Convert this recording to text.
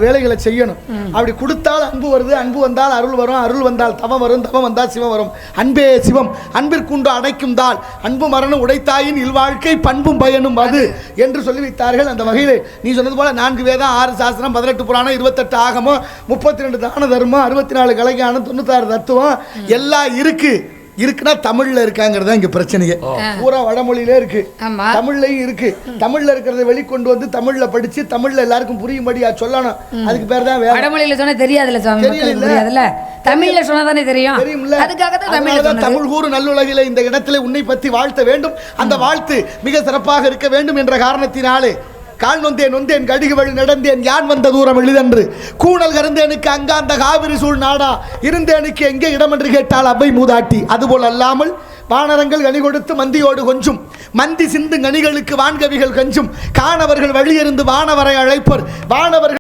வேலைகளை செய்யணும். அப்படி கொடுத்தால் அன்பு வருது, அன்பு வந்தால் அருள் வரும், அருள் வந்தால் தவம் வரும், தவம் வந்தால் சிவம் வரும். அன்பே சிவம், அன்பிற்குண்டு அடைக்கும் தாள், அன்பு மரணம் உடைத்தாயின் இல்வாழ்க்கை பண்பும் பயனும் அது என்று சொல்லி வைத்தார்கள். அந்த வகையில் நீ சொன்னது போல 4 வேதம், 6 சாஸ்திரம், 18 புராணம், 28 ஆகமம், 32 தான தர்மம், 64 கலைஞானம், 96 தத்துவம் எல்லாம் இருக்குன்னா தமிழ்ல இருக்காங்கிறது தான் இங்க பிரச்சனையே. பூரா வடமொழியிலே இருக்கு, தமிழ்லையும் இருக்கு. தமிழ்ல இருக்கிறத வெளிக்கொண்டு வந்து தமிழ்ல படிச்சு தமிழ்ல எல்லாருக்கும் புரியும்படியா சொல்லணும். அதுக்கு பேர் தான் வடமொழியில சொன்னா தெரியாதுல்ல சுவாமி, தெரியாதுல்ல. தமிழ்ல சொன்னா தானே தெரியும். தெரியும்ல, அதுக்காக தான் தமிழ்ல தமிழ் கூறு நல்லுலகிலே இந்த இடத்துல உன்னை பத்தி வாழ்த்த வேண்டும். அந்த வாழ்த்து மிக சிறப்பாக இருக்க வேண்டும் என்ற காரணத்தினாலே கால் நொந்தேன் கடிகு வழி நடந்தேன் யான் வந்த தூரம் எளிதன்று கூணல் கருந்தேனுக்கு அங்காந்த காவிரி சூழ் நாடா இருந்தேனுக்கு எங்கே இடம் என்று கேட்டால் அவை மூதாட்டி. அதுபோல் அல்லாமல் வானரங்கள் கனி கொடுத்து மந்தியோடு கொஞ்சும், மந்தி சிந்து கனிகளுக்கு வான்கவிகள் கஞ்சும், காணவர்கள் வழியிருந்து வானவரை அழைப்பர், வானவர்கள்